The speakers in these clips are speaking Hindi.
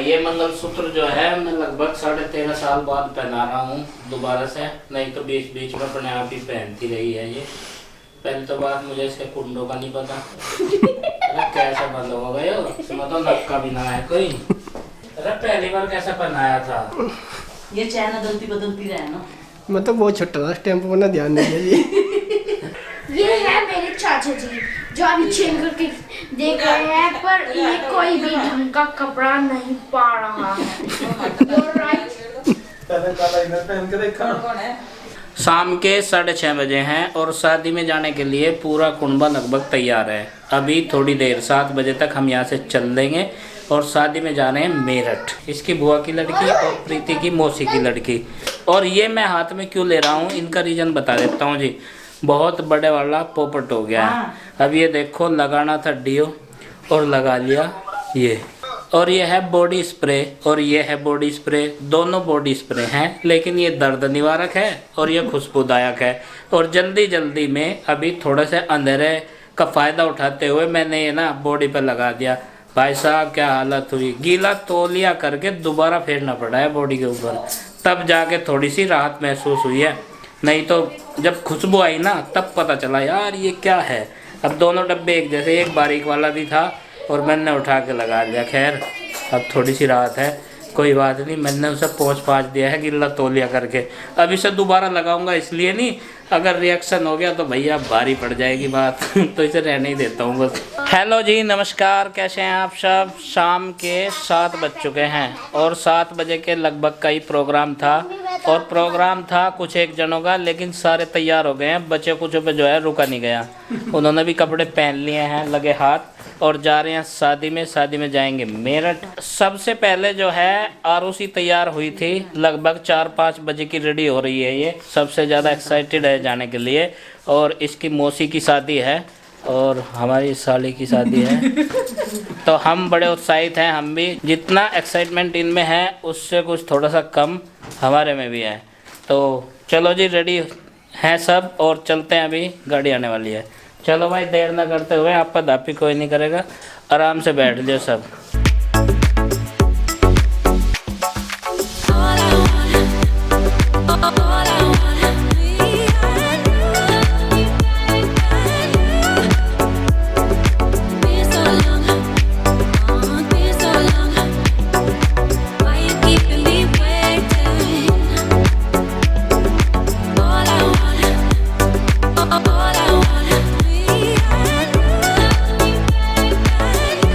ये मंगलसूत्र जो है मैं लगभग 13.5 साल बाद पहना रहा हूँ दोबारा से, नहीं तो बीच बीच में अपने आप ही पहनती रही है ये। पहले तो बात मुझे इसके कुंडों का नहीं पता। अरे कैसे बंद हो गए हो, इसमें तो नक्का भी ना है कोई। अरे पहली बार कैसे पहनाया था ये चैन बदलती बदलती रहे ना, मतलब बहुत छोटा था स्टैंप बना, ध्यान नहीं दिया। ये है मेरे चाचा जी जो अभी चेंज करके देख रहे हैं, पर ये कोई भी ढंग का कपड़ा नहीं पा रहा है। शाम के 6:30 बजे हैं और शादी में जाने के लिए पूरा कुंबा लगभग तैयार है। अभी थोड़ी देर 7 बजे तक हम यहाँ से चल देंगे और शादी में जा रहे हैं मेरठ। इसकी बुआ की लड़की और प्रीति की मौसी की लड़की। और ये मैं हाथ में क्यों ले रहा हूँ, इनका रीज़न बता देता हूँ जी। बहुत बड़े वाला पोपट हो गया है। अब ये देखो, लगाना था डियो और लगा लिया ये। और ये है बॉडी स्प्रे और ये है बॉडी स्प्रे, दोनों बॉडी स्प्रे हैं, लेकिन ये दर्द निवारक है और ये खुशबूदायक है। और जल्दी जल्दी में अभी थोड़े से अंधेरे का फ़ायदा उठाते हुए मैंने ये ना बॉडी पर लगा दिया। भाई साहब क्या हालत हुई, गीला तौलिया करके दोबारा फेरना पड़ा है बॉडी के ऊपर, तब जाके थोड़ी सी राहत महसूस हुई है। नहीं तो जब खुशबू आई ना तब पता चला यार ये क्या है। अब दोनों डब्बे एक जैसे, एक बारीक वाला भी था और मैंने उठा के लगा लिया। खैर अब थोड़ी सी राहत है, कोई बात नहीं। मैंने उसे पोंछ दिया है गिल्ला तौलिया करके। अब इसे दोबारा लगाऊंगा इसलिए नहीं, अगर रिएक्शन हो गया तो भैया भारी पड़ जाएगी बात। तो इसे रहने ही देता हूँ बस। हेलो जी, नमस्कार, कैसे हैं आप सब। शाम के 7 बज चुके हैं और 7 बजे के लगभग का ही प्रोग्राम था। और प्रोग्राम था कुछ एक जनों का, लेकिन सारे तैयार हो गए हैं। बच्चे कुछ पे जो है रुका नहीं गया, उन्होंने भी कपड़े पहन लिए हैं लगे हाथ और जा रहे हैं शादी में। शादी में जाएंगे मेरठ। सबसे पहले जो है आरुषि तैयार हुई थी, लगभग 4-5 बजे की रेडी हो रही है। ये सबसे ज़्यादा एक्साइटेड है जाने के लिए। और इसकी मौसी की शादी है और हमारी साली की शादी है। तो हम बड़े उत्साहित हैं, हम भी। जितना एक्साइटमेंट इनमें है उससे कुछ थोड़ा सा कम हमारे में भी है। तो चलो जी, रेडी हैं सब और चलते हैं, अभी गाड़ी आने वाली है। चलो भाई, देर ना करते हुए, आपका दापी कोई नहीं करेगा, आराम से बैठ जाओ सब।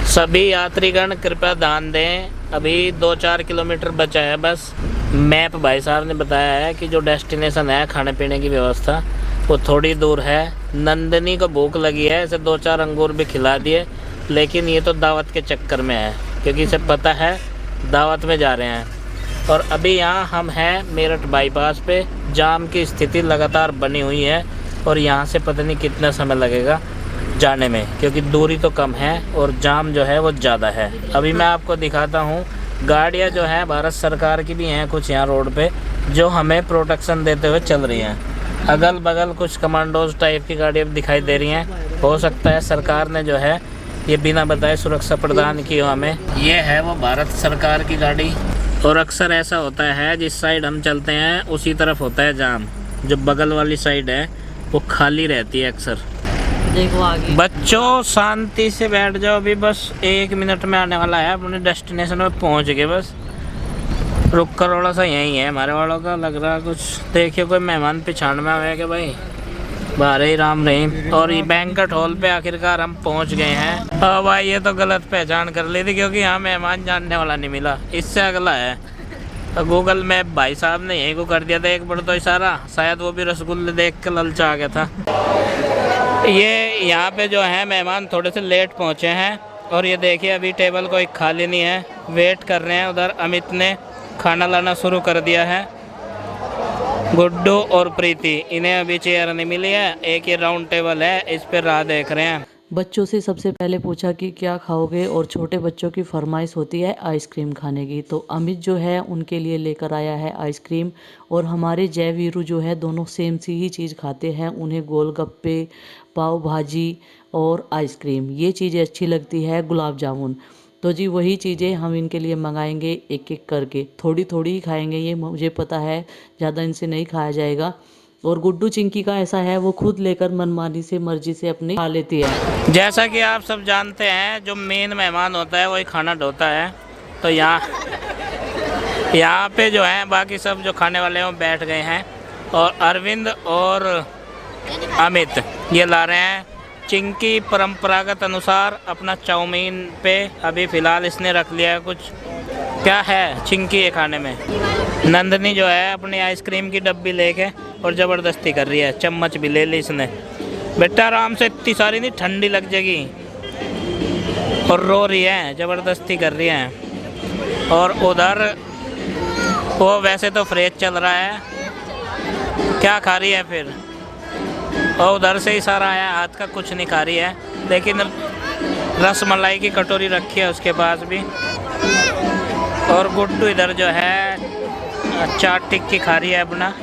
सभी यात्रीगण कृपया ध्यान दें, अभी 2-4 किलोमीटर बचा है बस। मैप भाई साहब ने बताया है कि जो डेस्टिनेशन है, खाने पीने की व्यवस्था, वो थोड़ी दूर है। नंदिनी को भूख लगी है, इसे 2-4 अंगूर भी खिला दिए, लेकिन ये तो दावत के चक्कर में है क्योंकि इसे पता है दावत में जा रहे हैं। और अभी यहाँ हम हैं मेरठ बाईपास पे। जाम की स्थिति लगातार बनी हुई है और यहाँ से पता नहीं कितना समय लगेगा जाने में, क्योंकि दूरी तो कम है और जाम जो है वो ज़्यादा है। अभी मैं आपको दिखाता हूँ, गाड़ियाँ जो हैं भारत सरकार की भी हैं कुछ यहाँ रोड पे, जो हमें प्रोटेक्शन देते हुए चल रही हैं। अगल बगल कुछ कमांडोज टाइप की गाड़ियाँ दिखाई दे रही हैं। हो सकता है सरकार ने जो है ये बिना बताए सुरक्षा प्रदान की हो हमें। ये है वो भारत सरकार की गाड़ी। और अक्सर ऐसा होता है, जिस साइड हम चलते हैं उसी तरफ होता है जाम, जो बगल वाली साइड है वो खाली रहती है अक्सर। देखो आगे। बच्चों शांति से बैठ जाओ, अभी बस 1 मिनट में आने वाला है, अपने डेस्टिनेशन में पहुंच गए। बस रुक कर थोड़ा सा यहीं है हमारे वालों का, लग रहा है कुछ। देखिए कोई मेहमान पिछाड़ में आया क्या भाई, बारे ही राम रहीम। और ये बैंक्वेट हॉल पे आखिरकार हम पहुंच गए हैं। हाँ भाई, ये तो गलत पहचान कर ली थी क्योंकि यहाँ मेहमान जानने वाला नहीं मिला, इससे अगला है। तो गूगल मैप भाई साहब ने यहीं को कर दिया था एक बार तो इशारा, शायद वो भी रसगुल्ले देख के ललचा गया था। ये यहाँ पे जो है मेहमान थोड़े से लेट पहुँचे हैं और ये देखिए अभी टेबल कोई खाली नहीं है, वेट कर रहे हैं। उधर अमित ने खाना लाना शुरू कर दिया है। गुड्डू और प्रीति, इन्हें अभी चेयर नहीं मिली है। एक ये राउंड टेबल है, इस पर राह देख रहे हैं। बच्चों से सबसे पहले पूछा कि क्या खाओगे, और छोटे बच्चों की फरमाइश होती है आइसक्रीम खाने की, तो अमित जो है उनके लिए लेकर आया है आइसक्रीम। और हमारे जय वीरू जो है दोनों सेम सी ही चीज़ खाते हैं, उन्हें गोलगप्पे, पाव भाजी और आइसक्रीम, ये चीज़ें अच्छी लगती है, गुलाब जामुन। तो जी वही चीज़ें हम इनके लिए मंगाएंगे एक एक करके, थोड़ी थोड़ी ही खाएंगे, ये मुझे पता है, ज़्यादा इनसे नहीं खाया जाएगा। और गुड्डू चिंकी का ऐसा है, वो खुद लेकर मनमानी से मर्जी से अपनी खा लेती है। जैसा कि आप सब जानते हैं, जो मेन मेहमान होता है वही खाना ढोता है। तो यहाँ पे जो है बाकी सब जो खाने वाले हैं वो बैठ गए हैं, और अरविंद और अमित ये ला रहे हैं चिंकी परंपरागत अनुसार अपना चाउमीन पे। अभी फ़िलहाल इसने रख लिया है कुछ, क्या है चिंकी ये खाने में। नंदनी जो है अपनी आइसक्रीम की डब्बी लेके और ज़बरदस्ती कर रही है, चम्मच भी ले ली इसने। बेटा आराम से, इतनी सारी नहीं, ठंडी लग जाएगी। और रो रही है, ज़बरदस्ती कर रही है। और उधर वो वैसे तो फ्रेज चल रहा है, क्या खा रही है फिर, और उधर से इशारा आया हाथ का, कुछ नहीं खा रही है। लेकिन रसमलाई की कटोरी रखी है उसके पास भी। और गुड्डू इधर जो है चाट टिक्की खा रही है अपना।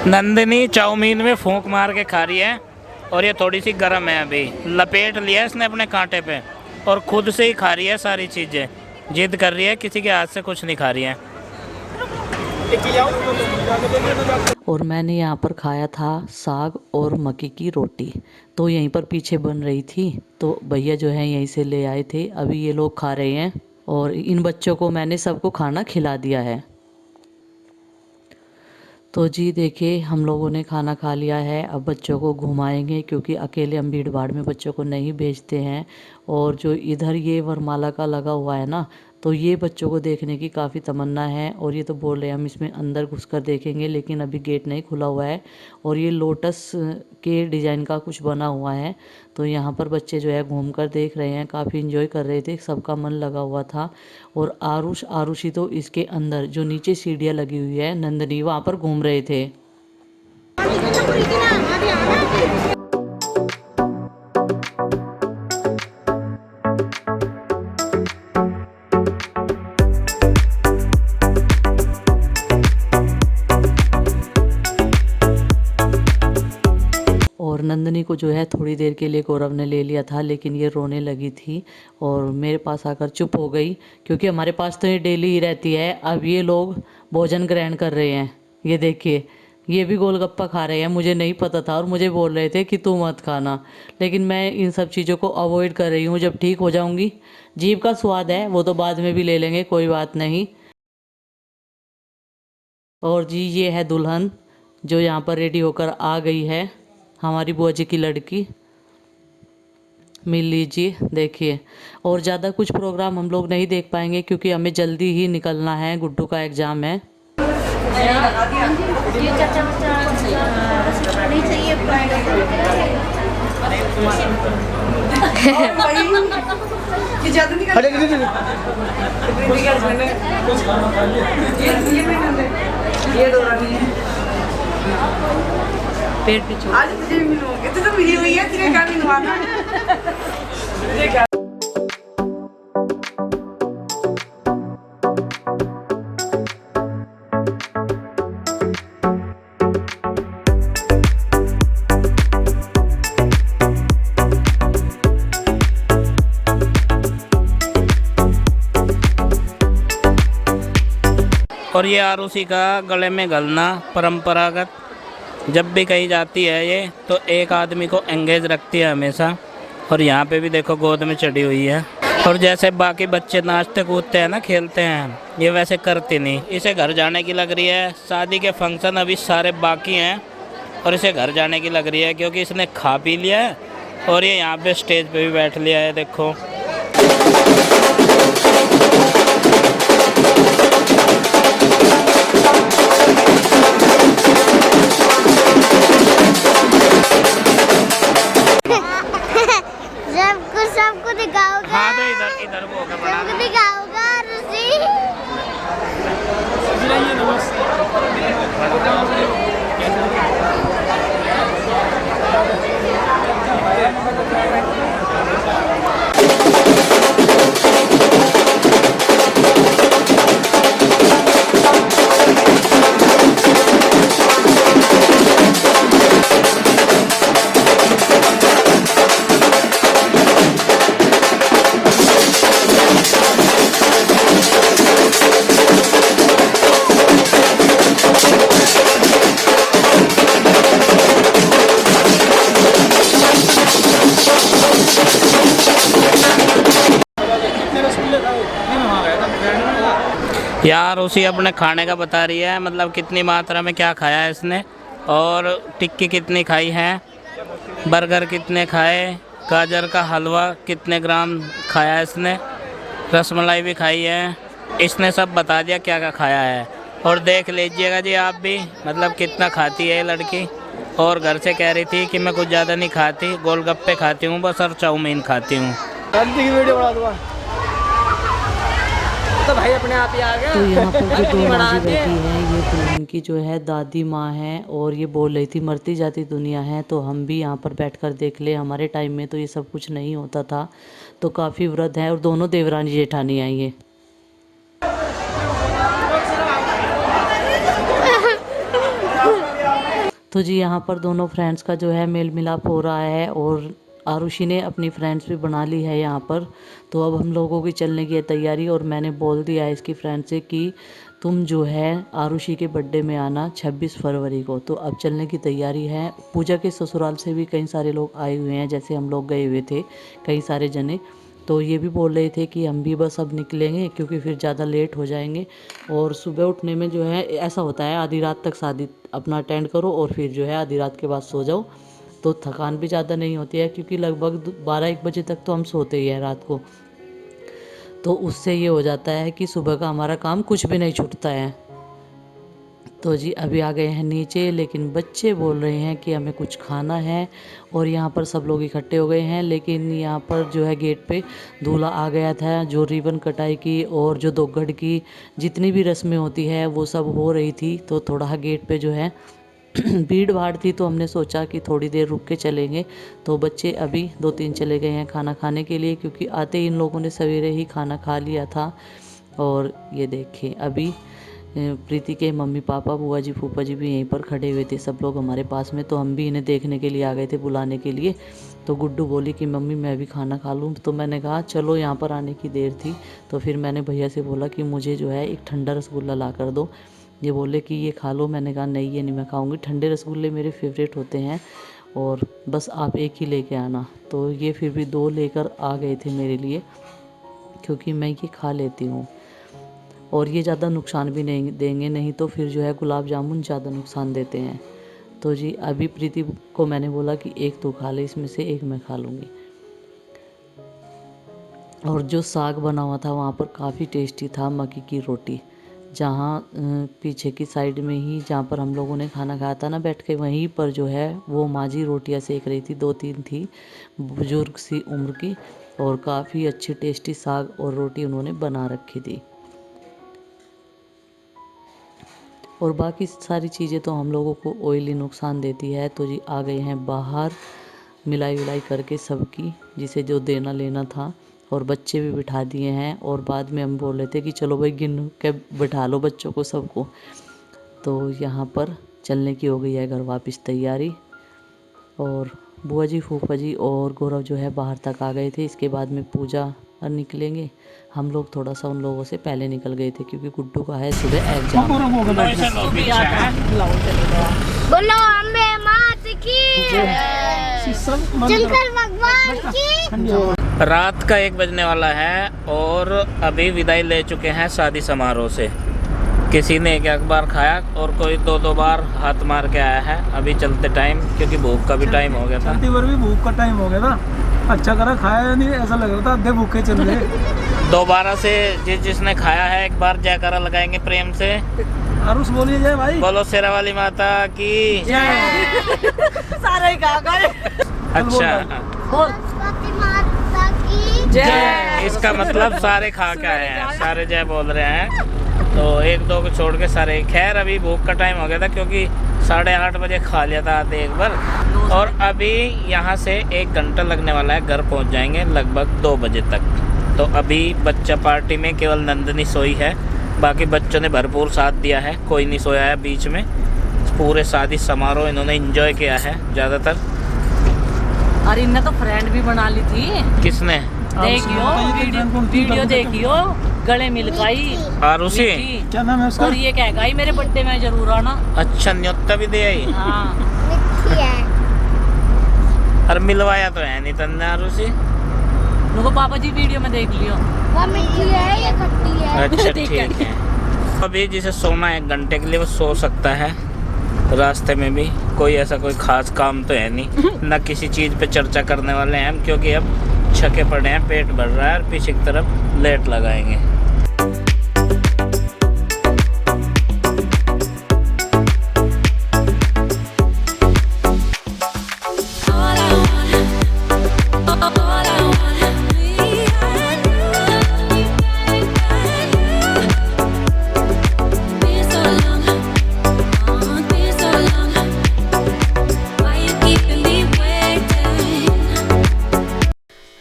नंदिनी चाउमीन में फूंक मार के खा रही है, और ये थोड़ी सी गर्म है, अभी लपेट लिया है इसने अपने कांटे पे, और खुद से ही खा रही है सारी चीज़ें। जिद कर रही है, किसी के हाथ से कुछ नहीं खा रही है। और मैंने यहाँ पर खाया था साग और मक्की की रोटी, तो यहीं पर पीछे बन रही थी, तो भैया जो है यहीं से ले आए थे। अभी ये लोग खा रहे हैं, और इन बच्चों को मैंने सबको खाना खिला दिया है। तो जी देखिए, हम लोगों ने खाना खा लिया है। अब बच्चों को घुमाएंगे, क्योंकि अकेले हम भीड़ भाड़ में बच्चों को नहीं भेजते हैं। और जो इधर ये वरमाला का लगा हुआ है ना, तो ये बच्चों को देखने की काफ़ी तमन्ना है, और ये तो बोल रहे हैं हम इसमें अंदर घुसकर देखेंगे, लेकिन अभी गेट नहीं खुला हुआ है। और ये लोटस के डिज़ाइन का कुछ बना हुआ है, तो यहाँ पर बच्चे जो है घूमकर देख रहे हैं, काफ़ी इन्जॉय कर रहे थे, सबका मन लगा हुआ था। और आरुषी तो इसके अंदर जो नीचे सीढ़ियाँ लगी हुई है, नंदनी वहाँ पर घूम रहे थे। और नंदनी को जो है थोड़ी देर के लिए गौरव ने ले लिया था, लेकिन ये रोने लगी थी और मेरे पास आकर चुप हो गई, क्योंकि हमारे पास तो ये डेली ही रहती है। अब ये लोग भोजन ग्रहण कर रहे हैं, ये देखिए, ये भी गोलगप्पा खा रहे हैं। मुझे नहीं पता था, और मुझे बोल रहे थे कि तू मत खाना, लेकिन मैं इन सब चीज़ों को अवॉइड कर रही हूँ। जब ठीक हो जाऊँगी, जीभ का स्वाद है वो तो बाद में भी ले लेंगे, कोई बात नहीं। और जी ये है दुल्हन जो यहाँ पर रेडी होकर आ गई है, हमारी बुआ जी की लड़की। मिल लीजिए, देखिए। और ज़्यादा कुछ प्रोग्राम हम लोग नहीं देख पाएंगे, क्योंकि हमें जल्दी ही निकलना है, गुड्डू का एग्ज़ाम है। पेट पे आज तुझे भी मिलूंगी, तू तो मिली हुई है, तेरे का मिलवाना है। और ये आरुषि का गले में गलना परंपरागत, जब भी कहीं जाती है ये तो एक आदमी को एंगेज रखती है हमेशा। और यहाँ पे भी देखो गोद में चढ़ी हुई है। और जैसे बाकी बच्चे नाचते कूदते हैं ना, खेलते हैं, ये वैसे करती नहीं। इसे घर जाने की लग रही है, शादी के फंक्शन अभी सारे बाकी हैं और इसे घर जाने की लग रही है, क्योंकि इसने खा पी लिया है और ये यहाँ पे स्टेज पे भी बैठ लिया है, देखो। सबको दिखाओगे? हाँ तो इधर इधर वो बड़ा सबको दिखाओगा रुचि। यार उसी अपने खाने का बता रही है, मतलब कितनी मात्रा में क्या खाया है इसने, और टिक्की कितनी खाई है, बर्गर कितने खाए, गाजर का हलवा कितने ग्राम खाया है इसने, रसमलाई भी खाई है। इसने सब बता दिया क्या क्या खाया है। और देख लीजिएगा जी आप भी, मतलब कितना खाती है ये लड़की। और घर से कह रही थी कि मैं कुछ ज़्यादा नहीं खाती, गोलगप्पे खाती हूँ बस और चाउमीन खाती हूँ। वीडियो बना दूंगा तो भाई अपने आप ही आ गया। तो यहाँ पर जो दो माँ जी बैठी हैं, ये तो उनकी जो है दादी माँ है, और ये बोल रही थी मरती जाती दुनिया है, तो हम भी यहाँ पर बैठकर देख ले। हमारे टाइम में तो ये सब कुछ नहीं होता था, तो काफ़ी वृद्ध है। और दोनों देवरानी जेठानी आई है। तो जी यहाँ पर दोनों फ्रेंड्स का जो है मेल मिलाप हो रहा है, और आरुषि ने अपनी फ्रेंड्स भी बना ली है यहाँ पर। तो अब हम लोगों की चलने की है तैयारी, और मैंने बोल दिया है इसकी फ्रेंड से कि तुम जो है आरुषि के बर्थडे में आना 26 फरवरी को। तो अब चलने की तैयारी है। पूजा के ससुराल से भी कई सारे लोग आए हुए हैं, जैसे हम लोग गए हुए थे कई सारे जने। तो ये भी बोल रहे थे कि हम भी बस अब निकलेंगे, क्योंकि फिर ज़्यादा लेट हो जाएंगे। और सुबह उठने में जो है ऐसा होता है, आधी रात तक शादी अपना अटेंड करो और फिर जो है आधी रात के बाद सो जाओ, तो थकान भी ज़्यादा नहीं होती है, क्योंकि लगभग 12-1 बजे तक तो हम सोते ही हैं रात को। तो उससे ये हो जाता है कि सुबह का हमारा काम कुछ भी नहीं छूटता है। तो जी अभी आ गए हैं नीचे, लेकिन बच्चे बोल रहे हैं कि हमें कुछ खाना है, और यहाँ पर सब लोग इकट्ठे हो गए हैं। लेकिन यहाँ पर जो है गेट पे दूल्हा आ गया था, जो रिबन कटाई की और जो दोगड़ की जितनी भी रस्में होती है वो सब हो रही थी। तो थोड़ा गेट पे जो है भीड़ भाड़ थी, तो हमने सोचा कि थोड़ी देर रुक के चलेंगे। तो बच्चे अभी 2-3 चले गए हैं खाना खाने के लिए, क्योंकि आते ही इन लोगों ने सवेरे ही खाना खा लिया था। और ये देखें अभी प्रीति के मम्मी पापा बुआ जी फूफा जी भी यहीं पर खड़े हुए थे, सब लोग हमारे पास में। तो हम भी इन्हें देखने के लिए आ गए थे, बुलाने के लिए। तो गुड्डू बोली कि मम्मी मैं भी खाना खा लूँ। तो मैंने कहा चलो, यहाँ पर आने की देर थी। तो फिर मैंने भैया से बोला कि मुझे जो है एक ठंडा रसगुल्ला ला कर दो। ये बोले कि ये खा लो। मैंने कहा नहीं, ये नहीं मैं खाऊंगी, ठंडे रसगुल्ले मेरे फेवरेट होते हैं, और बस आप एक ही लेके आना। तो ये फिर भी 2 लेकर आ गए थे मेरे लिए, क्योंकि मैं ये खा लेती हूँ, और ये ज़्यादा नुकसान भी नहीं देंगे, नहीं तो फिर जो है गुलाब जामुन ज़्यादा नुकसान देते हैं। तो जी अभी प्रीति को मैंने बोला कि एक तो खा ले, इसमें से एक मैं खा लूँगी। और जो साग बना हुआ था वहाँ पर काफ़ी टेस्टी था, मक्की की रोटी। जहाँ पीछे की साइड में ही, जहाँ पर हम लोगों ने खाना खाया था ना बैठ के, वहीं पर जो है वो माँ जी रोटियाँ सेक रही थी। 2-3 थी, बुजुर्ग सी उम्र की, और काफ़ी अच्छी टेस्टी साग और रोटी उन्होंने बना रखी थी। और बाकी सारी चीज़ें तो हम लोगों को ऑयली नुकसान देती है। तो जी आ गए हैं बाहर मिलाई विलाई करके सबकी, जिसे जो देना लेना था, और बच्चे भी बिठा दिए हैं। और बाद में हम बोल रहे थे कि चलो भाई गिन के बिठा लो बच्चों को सबको। तो यहाँ पर चलने की हो गई है घर वापस तैयारी। और बुआ जी फूफा जी और गौरव जो है बाहर तक आ गए थे। इसके बाद में पूजा निकलेंगे। हम लोग थोड़ा सा उन लोगों से पहले निकल गए थे, क्योंकि गुड्डू का है सुबह एग्जाम। बोलो अम्बे मात की, शंकर भगवान की। रात का 1 बजने वाला है, और अभी विदाई ले चुके हैं शादी समारोह से। किसी ने 1 बार खाया, और कोई 2 बार हाथ मार के आया है अभी चलते टाइम, क्योंकि भूख का भी टाइम हो गया था। चलती बार भी भूख का टाइम हो गया था। अच्छा करा खाया नहीं, ऐसा लग रहा था आधे भूखे चल रहे। दोबारा से जिसने खाया है 1 बार जयकारा लगाएंगे प्रेम से। आरुष बोलिए जय भाई। बोलो शेरा वाली माता की सारे गा गए। अच्छा, सरस्वती माता की जय। इसका मतलब सारे खा के आए हैं, सारे जय बोल रहे हैं। तो 1-2 को छोड़ के सारे। खैर अभी भूख का टाइम हो गया था, क्योंकि 8:30 बजे खा लिया था आधे 1 बार। और अभी यहाँ से 1 घंटा लगने वाला है, घर पहुँच जाएंगे लगभग 2 बजे तक। तो अभी बच्चा पार्टी में केवल नंदनी सोई है, बाकी बच्चों ने भरपूर साथ दिया है, कोई नहीं सोया है बीच में। पूरे शादी समारोह इन्होंने एंजॉय किया है ज़्यादातर। और इनने तो फ्रेंड भी बना ली थी। किसने? देखियो वीडियो देखियो, गले मिलकाई। और उसी क्या नाम है उसका? और ये कहेगा ही मेरे बर्थडे में जरूर आना। अच्छा, न्योता भी दे आई। हाँ, मिठी है। और मिलवाया तो है नहीं तन्ने और उसी। उनको पापा जी वीडियो में देख लियो। वो मिठी है, ये खट्टी है। अच्छा ठीक ठीक है। है। अभी जिसे सोना है 1 घंटे के लिए वो सो सकता है। रास्ते में भी कोई ऐसा कोई खास काम तो है नहीं, ना किसी चीज़ पे चर्चा करने वाले हैं हम, क्योंकि अब छके पड़े हैं, पेट भर रहा है और पीछे की तरफ लेट लगाएंगे।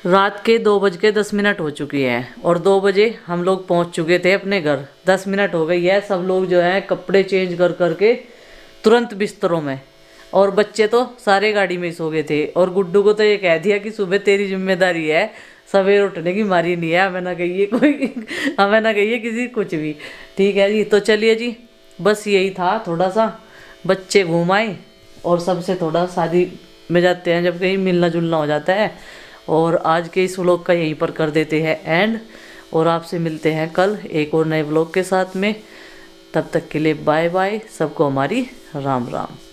रात के 2:10 हो चुकी है और 2 बजे हम लोग पहुंच चुके थे अपने घर। 10 मिनट हो गई है, सब लोग जो है कपड़े चेंज कर करके तुरंत बिस्तरों में, और बच्चे तो सारे गाड़ी में ही सो गए थे। और गुड्डू को तो ये कह दिया कि सुबह तेरी जिम्मेदारी है, सवेरे उठने की मारी नहीं है, हमें ना कहिए कोई, हमें ना कहिए किसी कुछ भी। ठीक है जी, तो चलिए जी, बस यही था, थोड़ा सा बच्चे घूम आए और सबसे थोड़ा शादी में जाते हैं जब कहीं मिलना जुलना हो जाता है। और आज के इस व्लॉग का यहीं पर कर देते हैं एंड, और आपसे मिलते हैं कल एक और नए व्लॉग के साथ में। तब तक के लिए बाय बाय, सबको हमारी राम राम।